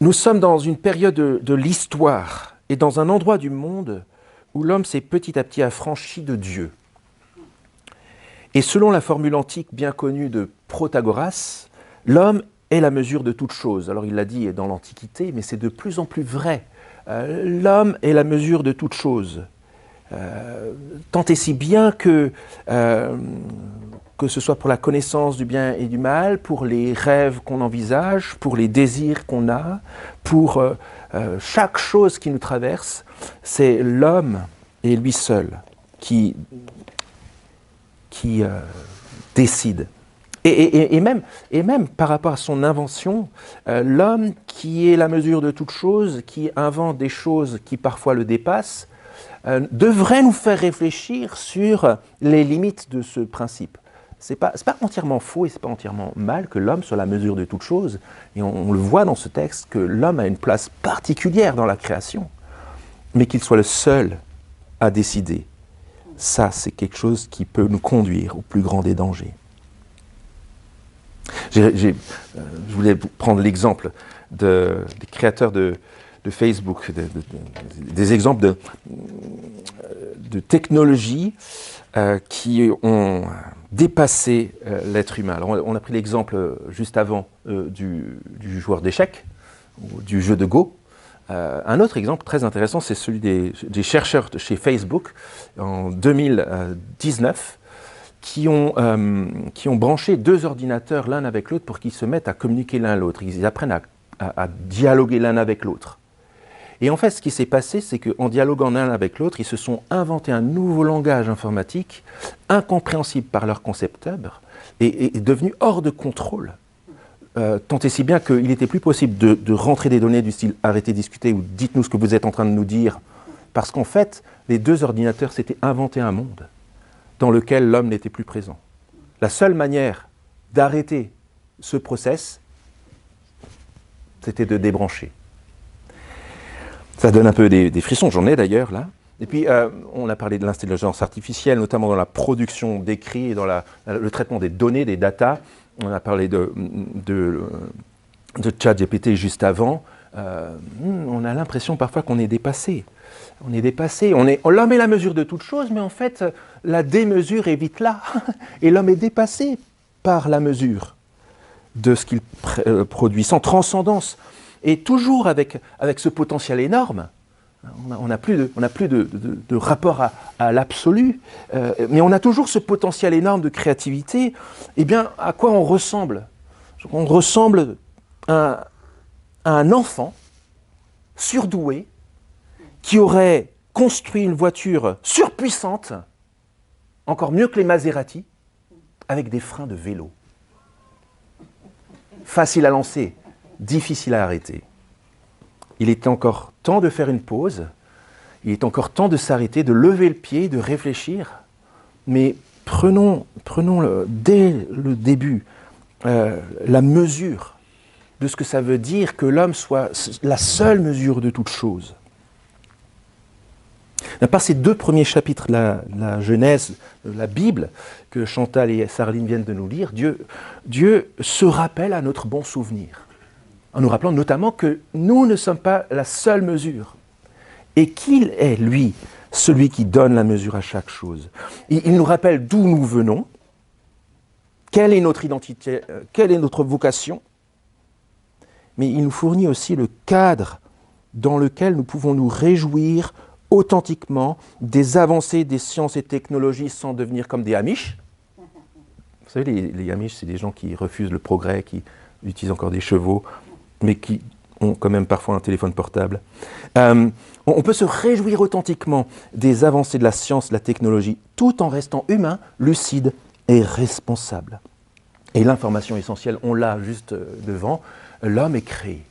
Nous sommes dans une période de l'histoire et dans un endroit du monde où l'homme s'est petit à petit affranchi de Dieu. Et selon la formule antique bien connue de Protagoras, l'homme est la mesure de toute chose. Alors il l'a dit dans l'Antiquité, mais c'est de plus en plus vrai. L'homme est la mesure de toute chose. Tant et si bien que ce soit pour la connaissance du bien et du mal, pour les rêves qu'on envisage, pour les désirs qu'on a, pour chaque chose qui nous traverse, c'est l'homme et lui seul qui décide. Et même par rapport à son invention, l'homme qui est la mesure de toute chose, qui invente des choses qui parfois le dépassent, devrait nous faire réfléchir sur les limites de ce principe. C'est pas entièrement faux et c'est pas entièrement mal que l'homme soit la mesure de toute chose. Et on le voit dans ce texte que l'homme a une place particulière dans la création, mais qu'il soit le seul à décider. Ça, c'est quelque chose qui peut nous conduire au plus grand des dangers. Je voulais prendre l'exemple des créateurs de Facebook, des exemples de technologies qui ont dépassé l'être humain. Alors on a pris l'exemple juste avant du joueur d'échecs, ou du jeu de Go. Un autre exemple très intéressant, c'est celui des chercheurs de chez Facebook en 2019 qui ont branché deux ordinateurs l'un avec l'autre pour qu'ils se mettent à communiquer l'un l'autre. Ils apprennent à dialoguer l'un avec l'autre. Et en fait, ce qui s'est passé, c'est qu'en dialoguant l'un avec l'autre, ils se sont inventés un nouveau langage informatique, incompréhensible par leurs concepteurs, et devenu hors de contrôle. Tant et si bien qu'il n'était plus possible de rentrer des données du style « arrêtez de discuter » ou « dites-nous ce que vous êtes en train de nous dire », parce qu'en fait, les deux ordinateurs s'étaient inventé un monde dans lequel l'homme n'était plus présent. La seule manière d'arrêter ce process, c'était de débrancher. Ça donne un peu des frissons, j'en ai d'ailleurs là. Et puis, on a parlé de l'intelligence artificielle, notamment dans la production d'écrits et dans le traitement des données, des datas. On a parlé de ChatGPT juste avant. On a l'impression parfois qu'on est dépassé. On est dépassé. L'homme est la mesure de toute chose, mais en fait, la démesure est vite là. Et l'homme est dépassé par la mesure de ce qu'il produit, sans transcendance. Et toujours avec ce potentiel énorme. On n'a plus de rapport à l'absolu, mais on a toujours ce potentiel énorme de créativité. Eh bien, à quoi on ressemble? On ressemble à un enfant surdoué qui aurait construit une voiture surpuissante, encore mieux que les Maserati, avec des freins de vélo. Facile à lancer, difficile à arrêter. Il est encore temps de faire une pause, il est encore temps de s'arrêter, de lever le pied, de réfléchir, mais prenons dès le début la mesure de ce que ça veut dire que l'homme soit la seule mesure de toute chose. Par ces deux premiers chapitres de la Genèse, de la Bible, que Chantal et Sarline viennent de nous lire, Dieu se rappelle à notre bon souvenir, en nous rappelant notamment que nous ne sommes pas la seule mesure, et qu'il est, lui, celui qui donne la mesure à chaque chose. Il nous rappelle d'où nous venons, quelle est notre identité, quelle est notre vocation, mais il nous fournit aussi le cadre dans lequel nous pouvons nous réjouir authentiquement des avancées des sciences et technologies sans devenir comme des Amish. Vous savez, les Amish, c'est des gens qui refusent le progrès, qui utilisent encore des chevaux, mais qui ont quand même parfois un téléphone portable. On peut se réjouir authentiquement des avancées de la science, de la technologie, tout en restant humain, lucide et responsable. Et l'information essentielle, on l'a juste devant, l'homme est créé.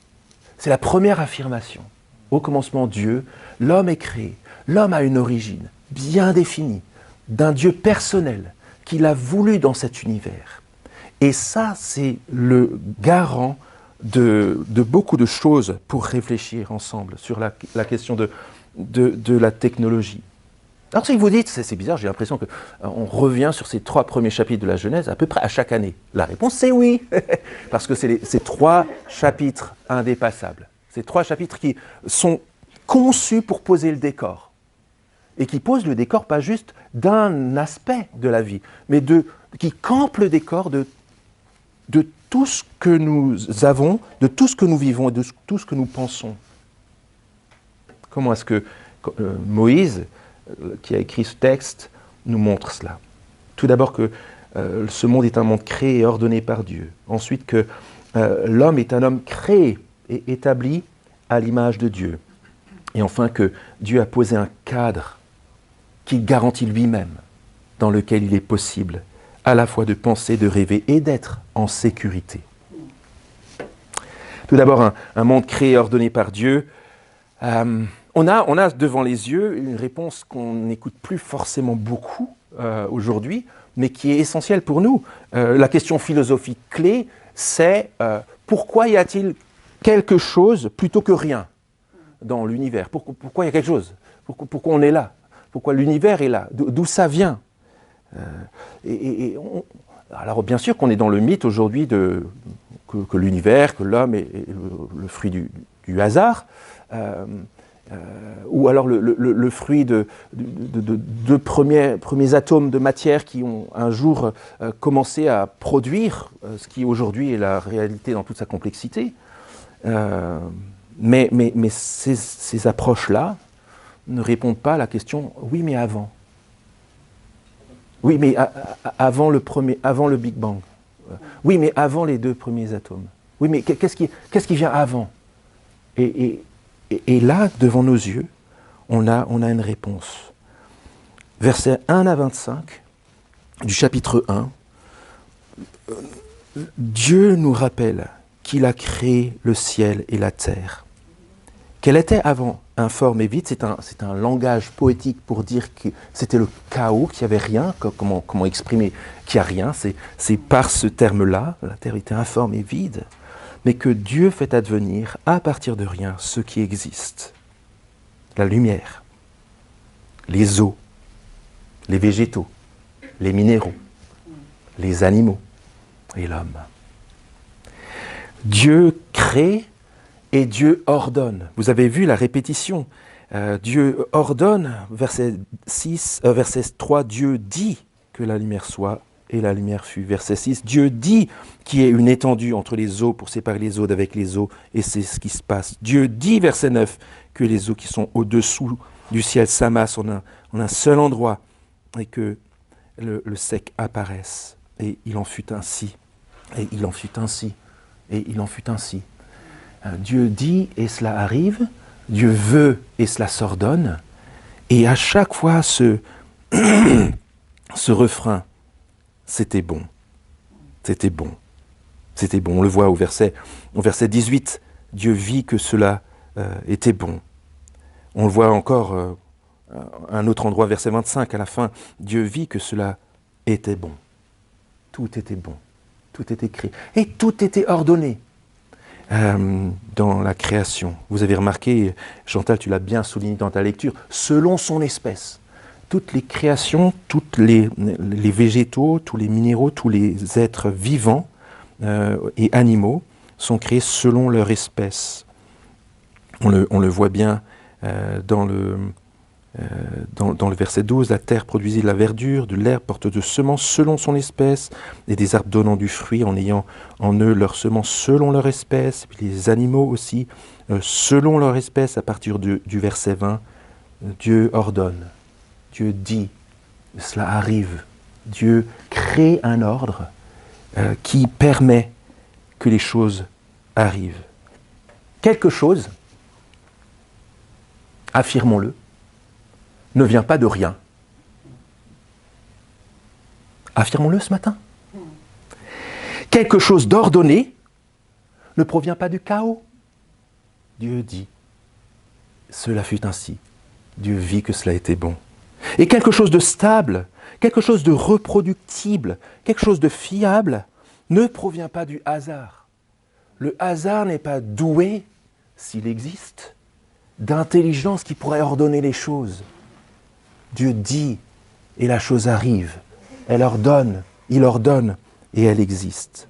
C'est la première affirmation. Au commencement, Dieu, l'homme est créé. L'homme a une origine bien définie, d'un Dieu personnel qu'il a voulu dans cet univers. Et ça, c'est le garant de beaucoup de choses pour réfléchir ensemble sur la question de la technologie. Alors si vous dites, c'est bizarre, j'ai l'impression qu'on revient sur ces 3 premiers chapitres de la Genèse à peu près à chaque année. La réponse c'est oui, parce que c'est ces 3 chapitres indépassables. Ces 3 chapitres qui sont conçus pour poser le décor. Et qui posent le décor pas juste d'un aspect de la vie, mais qui campent le décor de tout ce que nous avons, de tout ce que nous vivons et de tout ce que nous pensons. Comment est-ce que Moïse, qui a écrit ce texte, nous montre cela? Tout d'abord que ce monde est un monde créé et ordonné par Dieu. Ensuite que l'homme est un homme créé et établi à l'image de Dieu. Et enfin que Dieu a posé un cadre qu'il garantit lui-même, dans lequel il est possible à la fois de penser, de rêver et d'être en sécurité. Tout d'abord, un monde créé et ordonné par Dieu. On a devant les yeux une réponse qu'on n'écoute plus forcément beaucoup aujourd'hui, mais qui est essentielle pour nous. La question philosophique clé, c'est pourquoi y a-t-il quelque chose plutôt que rien dans l'univers? Pourquoi il y a quelque chose? Pourquoi on est là? Pourquoi l'univers est là? D'où ça vient? Alors bien sûr qu'on est dans le mythe aujourd'hui que l'univers, que l'homme est le fruit du hasard, ou alors le fruit de premiers atomes de matière qui ont un jour commencé à produire ce qui aujourd'hui est la réalité dans toute sa complexité. Mais ces approches-là ne répondent pas à la question « oui, mais avant ». Oui, mais avant le Big Bang. Oui, mais avant les 2 premiers atomes. Oui, mais qu'est-ce qui vient avant? Et là, devant nos yeux, on a une réponse. Versets 1 à 25 du chapitre 1, Dieu nous rappelle qu'il a créé le ciel et la terre. Qu'elle était avant informe et vide, c'est un langage poétique pour dire que c'était le chaos, qu'il n'y avait rien. Comment exprimer qu'il n'y a rien? C'est par ce terme-là, la terre était informe et vide, mais que Dieu fait advenir à partir de rien ce qui existe. La lumière, les eaux, les végétaux, les minéraux, les animaux et l'homme. Dieu crée et Dieu ordonne. Vous avez vu la répétition. Dieu ordonne, verset 3, Dieu dit que la lumière soit et la lumière fut. Verset 6, Dieu dit qu'il y ait une étendue entre les eaux pour séparer les eaux d'avec les eaux, et c'est ce qui se passe. Dieu dit, verset 9, que les eaux qui sont au-dessous du ciel s'amassent en un seul endroit et que le sec apparaisse. Et il en fut ainsi. Et il en fut ainsi. Et il en fut ainsi. Dieu dit et cela arrive, Dieu veut et cela s'ordonne, et à chaque fois ce refrain, c'était bon, c'était bon, c'était bon. On le voit au verset 18, Dieu vit que cela était bon. On le voit encore à un autre endroit, verset 25, à la fin, Dieu vit que cela était bon. Tout était bon, tout était créé, et tout était ordonné. Dans la création. Vous avez remarqué, Chantal, tu l'as bien souligné dans ta lecture, selon son espèce. Toutes les créations, tous les végétaux, tous les minéraux, tous les êtres vivants et animaux sont créés selon leur espèce. On le voit bien dans le verset 12, la terre produisit de la verdure, de l'herbe porte de semences selon son espèce, et des arbres donnant du fruit en ayant en eux leurs semences selon leur espèce, puis les animaux aussi, selon leur espèce, à partir du verset 20, Dieu ordonne, Dieu dit, cela arrive, Dieu crée un ordre qui permet que les choses arrivent. Quelque chose, affirmons-le, ne vient pas de rien. Affirmons-le ce matin. Quelque chose d'ordonné ne provient pas du chaos. Dieu dit, cela fut ainsi. Dieu vit que cela était bon. Et quelque chose de stable, quelque chose de reproductible, quelque chose de fiable, ne provient pas du hasard. Le hasard n'est pas doué, s'il existe, d'intelligence qui pourrait ordonner les choses. Dieu dit et la chose arrive. Elle ordonne, il ordonne et elle existe.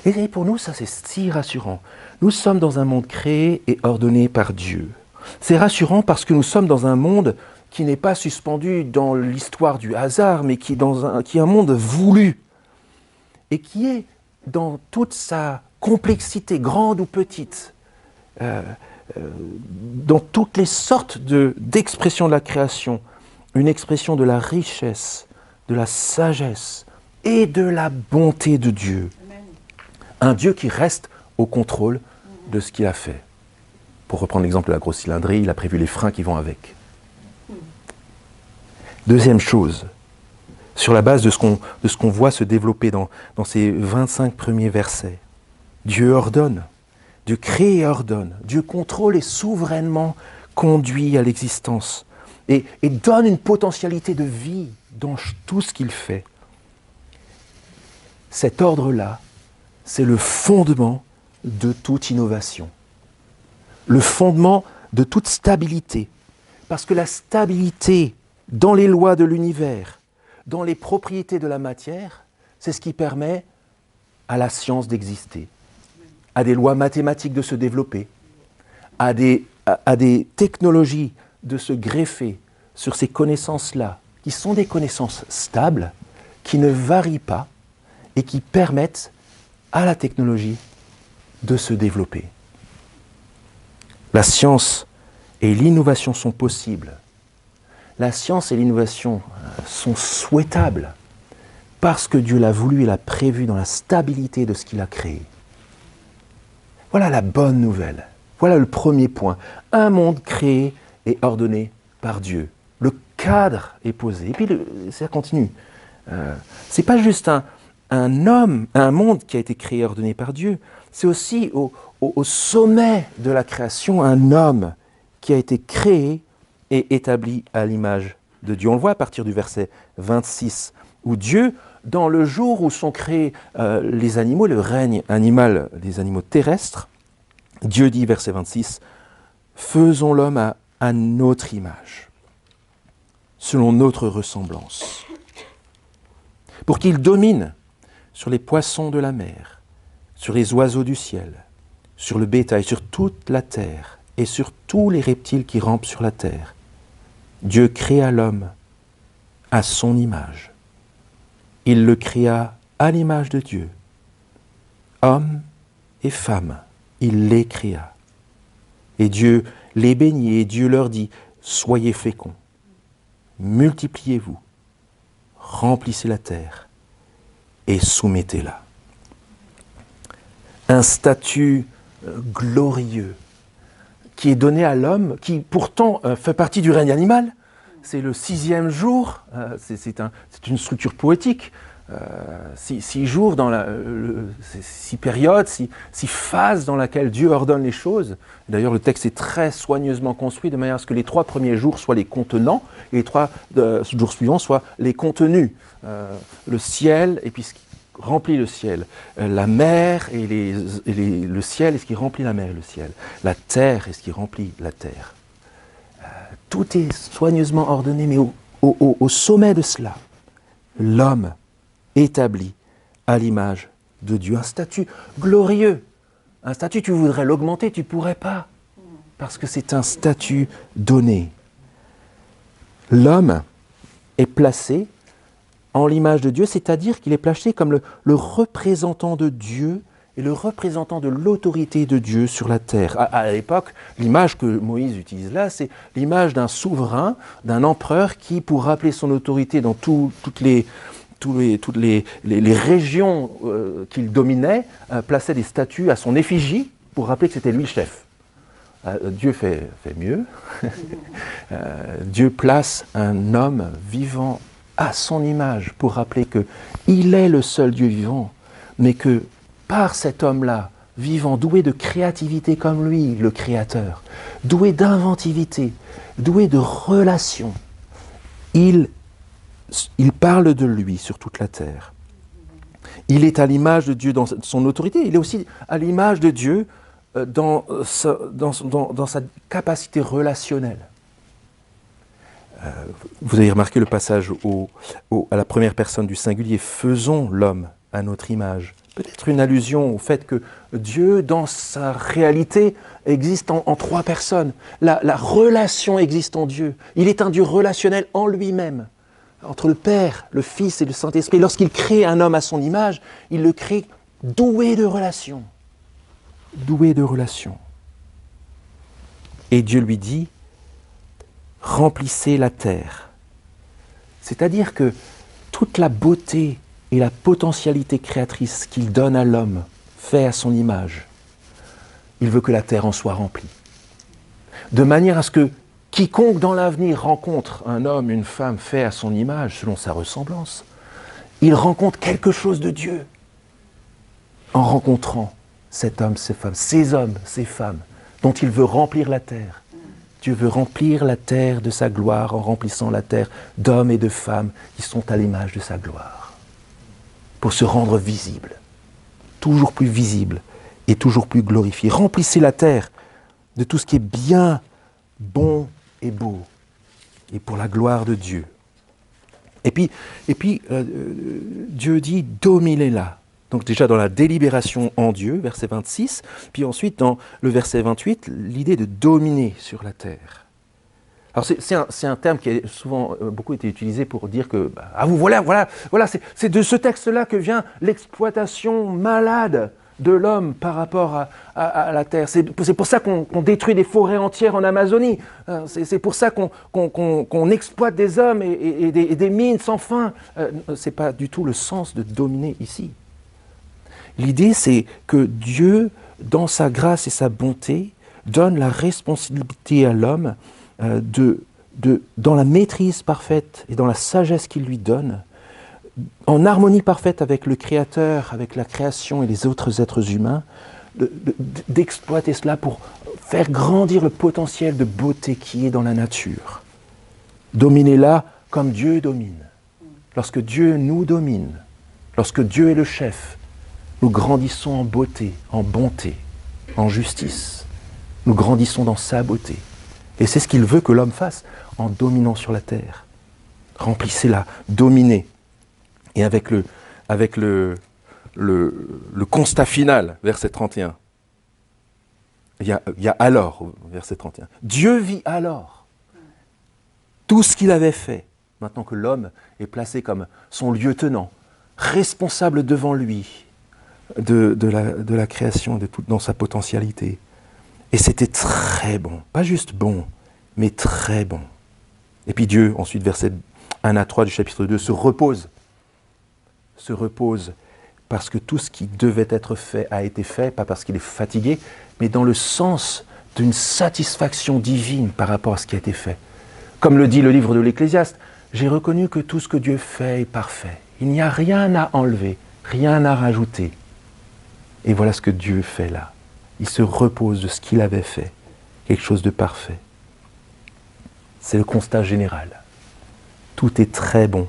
Et pour nous, ça c'est si rassurant. Nous sommes dans un monde créé et ordonné par Dieu. C'est rassurant parce que nous sommes dans un monde qui n'est pas suspendu dans l'histoire du hasard, mais qui est un monde voulu et qui est dans toute sa complexité, grande ou petite, dans toutes les sortes d'expressions de la création, une expression de la richesse, de la sagesse et de la bonté de Dieu. Amen. Un Dieu qui reste au contrôle de ce qu'il a fait. Pour reprendre l'exemple de la grosse cylindrée, il a prévu les freins qui vont avec. Deuxième chose, sur la base de ce qu'on voit se développer dans ces 25 premiers versets, Dieu ordonne, Dieu crée et ordonne, Dieu contrôle et souverainement conduit à l'existence et donne une potentialité de vie dans tout ce qu'il fait. Cet ordre-là, c'est le fondement de toute innovation, le fondement de toute stabilité, parce que la stabilité dans les lois de l'univers, dans les propriétés de la matière, c'est ce qui permet à la science d'exister, à des lois mathématiques de se développer, à des technologies de se greffer sur ces connaissances-là, qui sont des connaissances stables, qui ne varient pas et qui permettent à la technologie de se développer. La science et l'innovation sont possibles. La science et l'innovation sont souhaitables parce que Dieu l'a voulu et l'a prévu dans la stabilité de ce qu'il a créé. Voilà la bonne nouvelle. Voilà le premier point. Un monde créé et ordonné par Dieu. Le cadre est posé. Et puis ça continue. C'est pas juste un monde qui a été créé et ordonné par Dieu. C'est aussi au sommet de la création un homme qui a été créé et établi à l'image de Dieu. On le voit à partir du verset 26, où Dieu, dans le jour où sont créés les animaux, le règne animal des animaux terrestres, Dieu dit, verset 26, « Faisons l'homme à notre image, selon notre ressemblance, pour qu'il domine sur les poissons de la mer, sur les oiseaux du ciel, sur le bétail, sur toute la terre et sur tous les reptiles qui rampent sur la terre. Dieu créa l'homme à son image. Il le créa à l'image de Dieu. Hommes et femmes, il les créa. Et Dieu les bénit et Dieu leur dit, soyez féconds, multipliez-vous, remplissez la terre et soumettez-la. Un statut glorieux qui est donné à l'homme, qui pourtant fait partie du règne animal. C'est le 6e jour, c'est une structure poétique. 6 jours, dans 6 périodes, 6 phases dans lesquelles Dieu ordonne les choses. D'ailleurs, le texte est très soigneusement construit de manière à ce que les 3 premiers jours soient les contenants et les 3 jours suivants soient les contenus. Le ciel et puis ce qui remplit le ciel, la mer et le ciel et ce qui remplit la mer et le ciel, la terre et ce qui remplit la terre. Tout est soigneusement ordonné, mais au sommet de cela, l'homme établi à l'image de Dieu. Un statut glorieux. Un statut, tu voudrais l'augmenter, tu ne pourrais pas. Parce que c'est un statut donné. L'homme est placé en l'image de Dieu, c'est-à-dire qu'il est placé comme le représentant de Dieu et le représentant de l'autorité de Dieu sur la terre. À l'époque, l'image que Moïse utilise là, c'est l'image d'un souverain, d'un empereur qui, pour rappeler son autorité dans toutes les régions qu'il dominait, plaçait des statues à son effigie pour rappeler que c'était lui le chef. Dieu fait mieux. Dieu place un homme vivant à son image pour rappeler qu'il est le seul Dieu vivant, mais que par cet homme-là, vivant, doué de créativité comme lui, le Créateur, doué d'inventivité, doué de relations, il parle de lui sur toute la terre. Il est à l'image de Dieu dans son autorité, il est aussi à l'image de Dieu dans sa capacité relationnelle. Vous avez remarqué le passage à la première personne du singulier, « Faisons l'homme à notre image, peut-être une allusion au fait que Dieu, dans sa réalité, existe en trois personnes. La relation existe en Dieu. Il est un Dieu relationnel en lui-même, entre le Père, le Fils et le Saint-Esprit. Lorsqu'il crée un homme à son image, il le crée doué de relations. Doué de relations. Et Dieu lui dit, remplissez la terre. C'est-à-dire que toute la beauté et la potentialité créatrice qu'il donne à l'homme, fait à son image, il veut que la terre en soit remplie. De manière à ce que quiconque dans l'avenir rencontre un homme, une femme fait à son image, selon sa ressemblance, il rencontre quelque chose de Dieu en rencontrant cet homme, ces hommes, ces femmes, dont il veut remplir la terre. Dieu veut remplir la terre de sa gloire en remplissant la terre d'hommes et de femmes qui sont à l'image de sa gloire. Pour se rendre visible, toujours plus visible et toujours plus glorifié. Remplissez la terre de tout ce qui est bien, bon et beau, et pour la gloire de Dieu. Et puis Dieu dit, dominez-la. Donc déjà dans la délibération en Dieu, verset 26, puis ensuite dans le verset 28, l'idée de dominer sur la terre. Alors c'est un terme qui a souvent beaucoup été utilisé pour dire que, voilà, c'est de ce texte-là que vient l'exploitation malade de l'homme par rapport à la terre. C'est pour ça qu'on détruit des forêts entières en Amazonie. C'est pour ça qu'on exploite des hommes et des mines sans fin. Ce n'est pas du tout le sens de dominer ici. L'idée, c'est que Dieu, dans sa grâce et sa bonté, donne la responsabilité à l'homme dans la maîtrise parfaite et dans la sagesse qu'il lui donne, en harmonie parfaite avec le Créateur, avec la création et les autres êtres humains, d'exploiter cela pour faire grandir le potentiel de beauté qui est dans la nature. Dominez-la comme Dieu domine. Lorsque Dieu nous domine, lorsque Dieu est le chef, nous grandissons en beauté, en bonté, en justice. Nous grandissons dans sa beauté. Et c'est ce qu'il veut que l'homme fasse en dominant sur la terre. Remplissez-la, dominez. Et avec le constat final, verset 31. Il y a alors, verset 31. Dieu vit alors tout ce qu'il avait fait, maintenant que l'homme est placé comme son lieutenant, responsable devant lui de la création, dans sa potentialité. Et c'était très bon, pas juste bon, mais très bon. Et puis Dieu, ensuite, versets 1 à 3 du chapitre 2, se repose parce que tout ce qui devait être fait a été fait, pas parce qu'il est fatigué, mais dans le sens d'une satisfaction divine par rapport à ce qui a été fait. Comme le dit le livre de l'Ecclésiaste, j'ai reconnu que tout ce que Dieu fait est parfait. Il n'y a rien à enlever, rien à rajouter. Et voilà ce que Dieu fait là. Il se repose de ce qu'il avait fait, quelque chose de parfait. C'est le constat général. Tout est très bon.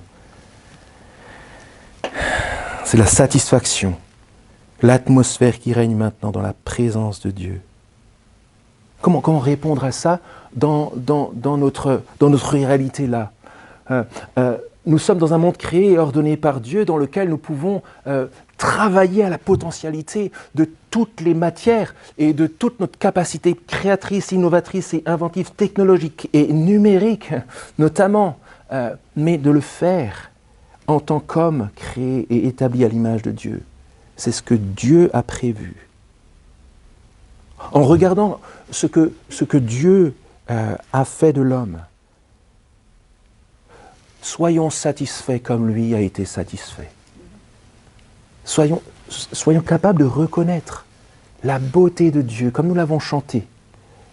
C'est la satisfaction, l'atmosphère qui règne maintenant dans la présence de Dieu. Comment répondre à ça dans notre réalité là? Nous sommes dans un monde créé et ordonné par Dieu dans lequel nous pouvons travailler à la potentialité de toutes les matières et de toute notre capacité créatrice, innovatrice et inventive, technologique et numérique notamment, mais de le faire en tant qu'homme créé et établi à l'image de Dieu. C'est ce que Dieu a prévu. En regardant ce que Dieu a fait de l'homme, soyons satisfaits comme lui a été satisfait. Soyons capables de reconnaître la beauté de Dieu, comme nous l'avons chanté,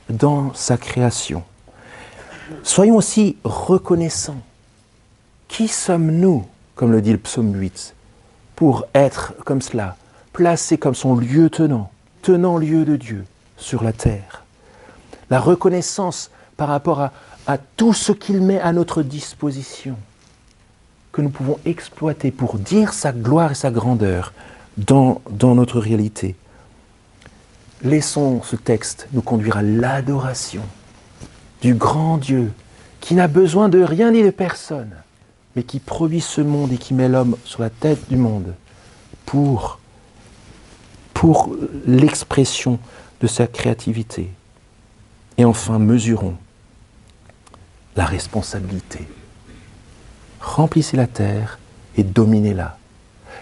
dans sa création. Soyons aussi reconnaissants. Qui sommes-nous, comme le dit le psaume 8, pour être comme cela, placés comme son lieutenant, tenant lieu de Dieu sur la terre. La reconnaissance par rapport à tout ce qu'il met à notre disposition, que nous pouvons exploiter pour dire sa gloire et sa grandeur dans notre réalité. Laissons ce texte nous conduire à l'adoration du grand Dieu qui n'a besoin de rien ni de personne, mais qui produit ce monde et qui met l'homme sur la tête du monde pour pour l'expression de sa créativité. Et enfin, mesurons la responsabilité. Remplissez la terre et dominez-la.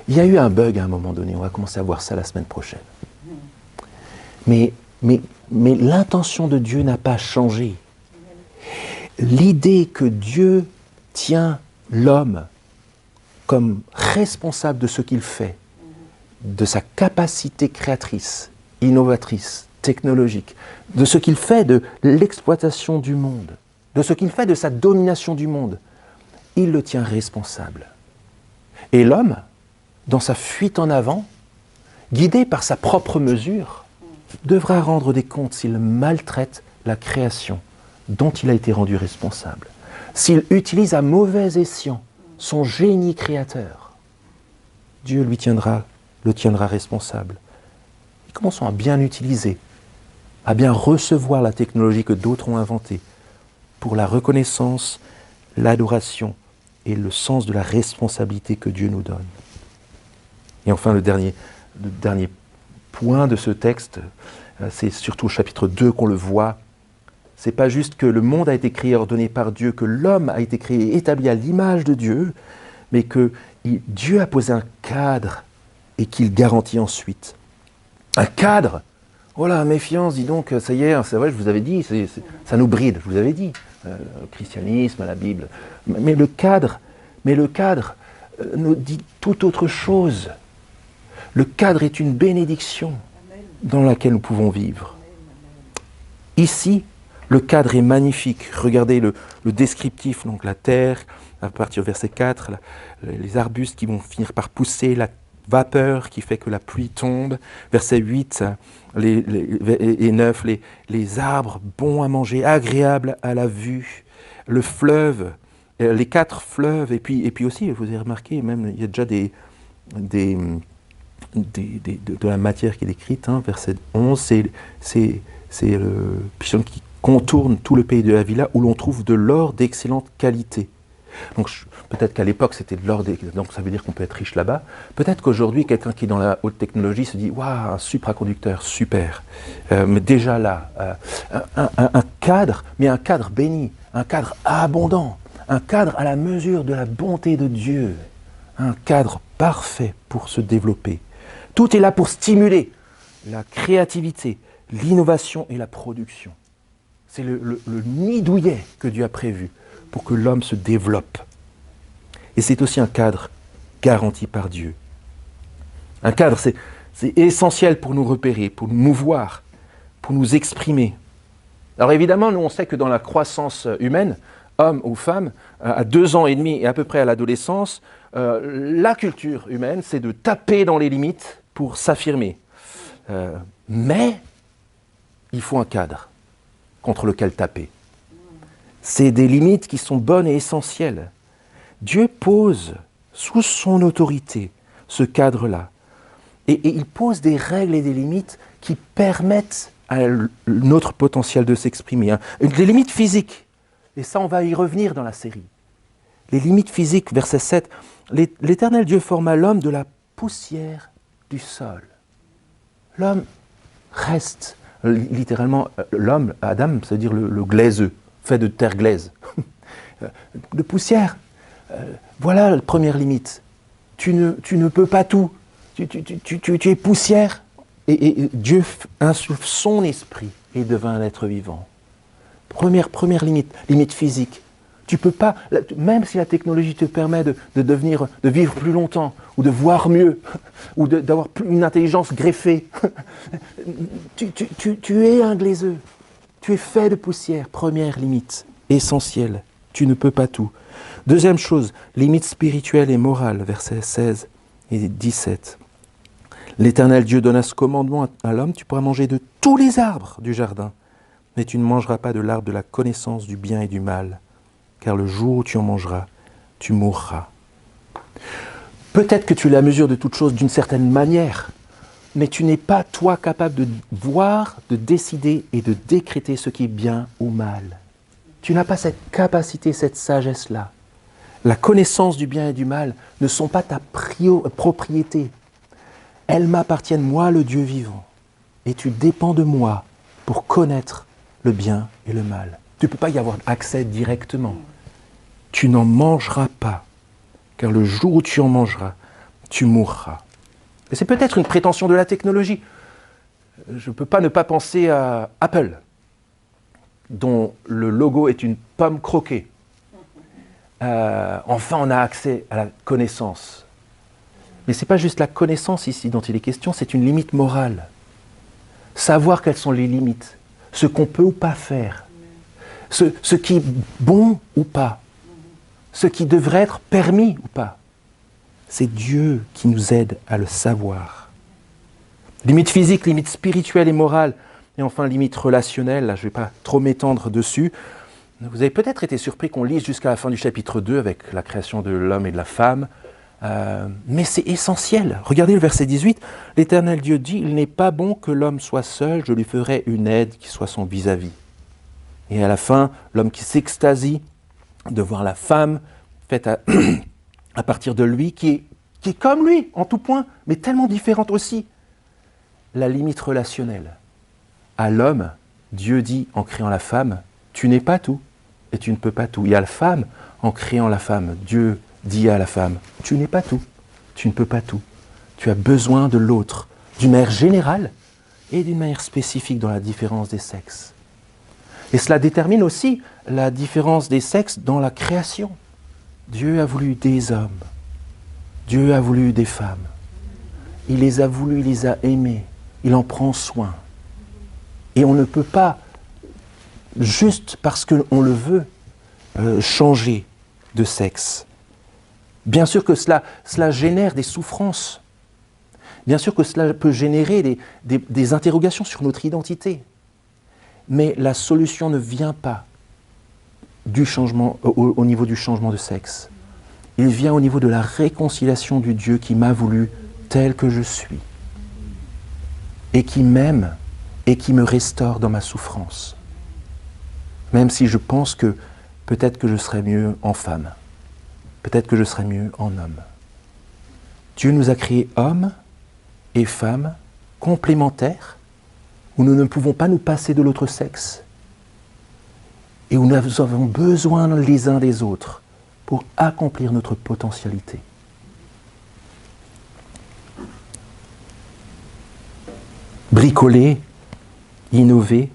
Il y a eu un bug à un moment donné, on va commencer à voir ça la semaine prochaine. Mais l'intention de Dieu n'a pas changé. L'idée que Dieu tient l'homme comme responsable de ce qu'il fait, de sa capacité créatrice, innovatrice, technologique, de ce qu'il fait de l'exploitation du monde, de ce qu'il fait de sa domination du monde, il le tient responsable. Et l'homme, dans sa fuite en avant, guidé par sa propre mesure, devra rendre des comptes s'il maltraite la création dont il a été rendu responsable, s'il utilise à mauvais escient son génie créateur. Dieu le tiendra responsable. Et commençons à bien utiliser, à bien recevoir la technologie que d'autres ont inventée pour la reconnaissance, l'adoration et le sens de la responsabilité que Dieu nous donne. Et enfin, le dernier point de ce texte, c'est surtout au chapitre 2 qu'on le voit. C'est pas juste que le monde a été créé, ordonné par Dieu, que l'homme a été créé, établi à l'image de Dieu, mais que Dieu a posé un cadre et qu'il garantit ensuite. Un cadre. Voilà, méfiance, dis donc, ça y est, c'est vrai, je vous avais dit, ça nous bride, je vous avais dit. Le christianisme, la Bible. Mais le cadre nous dit tout autre chose. Le cadre est une bénédiction dans laquelle nous pouvons vivre. Ici, le cadre est magnifique. Regardez le descriptif, donc la terre, à partir du verset 4, les arbustes qui vont finir par pousser, la vapeur qui fait que la pluie tombe. Verset 8 et 9, les arbres bons à manger, agréables à la vue. Le fleuve, les 4 fleuves, et puis aussi, vous avez remarqué, même il y a déjà de la matière qui est décrite, hein, verset 11, c'est le pigeon qui contourne tout le pays de Havila où l'on trouve de l'or d'excellente qualité. Donc peut-être qu'à l'époque c'était de l'or, donc ça veut dire qu'on peut être riche là-bas. Peut-être qu'aujourd'hui quelqu'un qui est dans la haute technologie se dit « Waouh, un supraconducteur, super !» Mais déjà là, un cadre, mais un cadre béni, un cadre abondant, un cadre à la mesure de la bonté de Dieu, un cadre parfait pour se développer. Tout est là pour stimuler la créativité, l'innovation et la production. C'est le nid douillet que Dieu a prévu pour que l'homme se développe. Et c'est aussi un cadre garanti par Dieu. Un cadre, c'est essentiel pour nous repérer, pour nous mouvoir, pour nous exprimer. Alors évidemment, nous on sait que dans la croissance humaine, homme ou femme, à 2 ans et demi et à peu près à l'adolescence, la culture humaine, c'est de taper dans les limites pour s'affirmer. Mais il faut un cadre contre lequel taper. C'est des limites qui sont bonnes et essentielles. Dieu pose sous son autorité ce cadre-là. Et il pose des règles et des limites qui permettent à notre potentiel de s'exprimer. Hein. Des limites physiques. Et ça, on va y revenir dans la série. Les limites physiques, verset 7. L'Éternel Dieu forma l'homme de la poussière du sol. L'homme reste, littéralement, l'homme, Adam, ça veut dire le glaiseux, fait de terre glaise, de poussière. Voilà la première limite. Tu ne peux pas tout. Tu es poussière. Et Dieu insuffle son esprit et devint un être vivant. Première limite physique. Tu peux pas, même si la technologie te permet de vivre plus longtemps, ou de voir mieux, ou d'avoir une intelligence greffée, tu es un glaiseux. Tu es fait de poussière. Première limite, essentielle. Tu ne peux pas tout. Deuxième chose, limite spirituelle et morale, versets 16 et 17. L'Éternel Dieu donna ce commandement à l'homme, tu pourras manger de tous les arbres du jardin, mais tu ne mangeras pas de l'arbre de la connaissance du bien et du mal, car le jour où tu en mangeras, tu mourras. Peut-être que tu es la mesure de toute chose d'une certaine manière, mais tu n'es pas, toi, capable de voir, de décider et de décréter ce qui est bien ou mal. Tu n'as pas cette capacité, cette sagesse-là. La connaissance du bien et du mal ne sont pas ta propriété. elles m'appartiennent, moi le Dieu vivant. Et tu dépends de moi pour connaître le bien et le mal. Tu ne peux pas y avoir accès directement. Tu n'en mangeras pas, car le jour où tu en mangeras, tu mourras. Et c'est peut-être une prétention de la technologie. Je ne peux pas ne pas penser à Apple, dont le logo est une pomme croquée. Enfin, on a accès à la connaissance. Mais ce n'est pas juste la connaissance ici dont il est question, c'est une limite morale. Savoir quelles sont les limites, ce qu'on peut ou pas faire, ce qui est bon ou pas, ce qui devrait être permis ou pas. C'est Dieu qui nous aide à le savoir. Limite physique, limite spirituelle et morale, et enfin limite relationnelle, là je ne vais pas trop m'étendre dessus. Vous avez peut-être été surpris qu'on lise jusqu'à la fin du chapitre 2 avec la création de l'homme et de la femme, mais c'est essentiel. Regardez le verset 18, l'Éternel Dieu dit « Il n'est pas bon que l'homme soit seul, je lui ferai une aide qui soit son vis-à-vis. » Et à la fin, l'homme qui s'extasie de voir la femme faite à partir de lui, qui est comme lui en tout point, mais tellement différente aussi. La limite relationnelle. À l'homme, Dieu dit en créant la femme, tu n'es pas tout et tu ne peux pas tout. Et à la femme, en créant la femme, Dieu dit à la femme, tu n'es pas tout, tu ne peux pas tout. Tu as besoin de l'autre, d'une manière générale et d'une manière spécifique dans la différence des sexes. Et cela détermine aussi la différence des sexes dans la création. Dieu a voulu des hommes, Dieu a voulu des femmes. Il les a voulus, il les a aimés, il en prend soin. Et on ne peut pas, juste parce qu'on le veut, changer de sexe. Bien sûr que cela génère des souffrances. Bien sûr que cela peut générer des interrogations sur notre identité. Mais la solution ne vient pas du changement, au niveau du changement de sexe. Il vient au niveau de la réconciliation du Dieu qui m'a voulu tel que je suis. Et qui m'aime et qui me restaure dans ma souffrance. Même si je pense que peut-être que je serais mieux en femme. Peut-être que je serais mieux en homme. Dieu nous a créés hommes et femmes complémentaires, où nous ne pouvons pas nous passer de l'autre sexe, et où nous avons besoin les uns des autres pour accomplir notre potentialité. Bricoler, innover,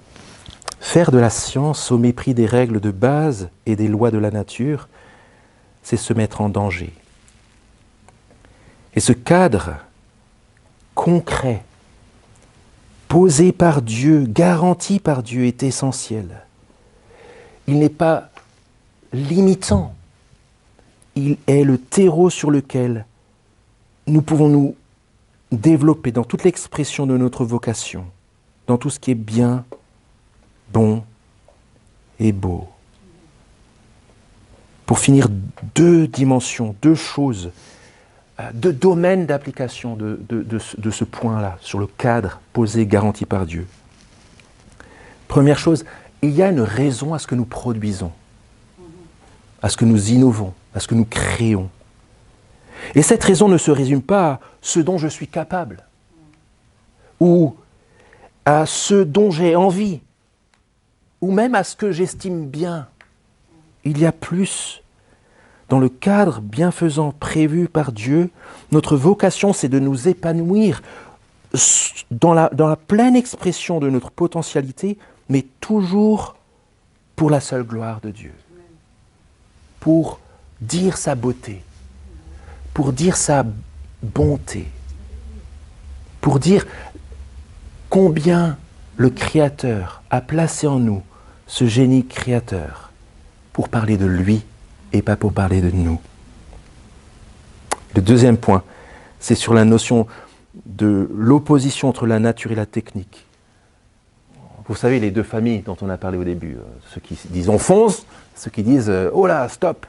faire de la science au mépris des règles de base et des lois de la nature, c'est se mettre en danger. Et ce cadre concret, posé par Dieu, garanti par Dieu, est essentiel. Il n'est pas limitant. Il est le terreau sur lequel nous pouvons nous développer dans toute l'expression de notre vocation, dans tout ce qui est bien, bon et beau. Pour finir, deux dimensions, deux choses, deux domaines d'application de ce point-là, sur le cadre posé, garanti par Dieu. Première chose, il y a une raison à ce que nous produisons, à ce que nous innovons, à ce que nous créons. Et cette raison ne se résume pas à ce dont je suis capable, ou à ce dont j'ai envie, ou même à ce que j'estime bien. Il y a plus. Dans le cadre bienfaisant prévu par Dieu, notre vocation, c'est de nous épanouir dans la pleine expression de notre potentialité, mais toujours pour la seule gloire de Dieu. Pour dire sa beauté, pour dire sa bonté, pour dire combien le Créateur a placé en nous ce génie créateur pour parler de lui et pas pour parler de nous. Le deuxième point, c'est sur la notion de l'opposition entre la nature et la technique. Vous savez, les deux familles dont on a parlé au début, ceux qui disent on fonce, ceux qui disent oh là, stop.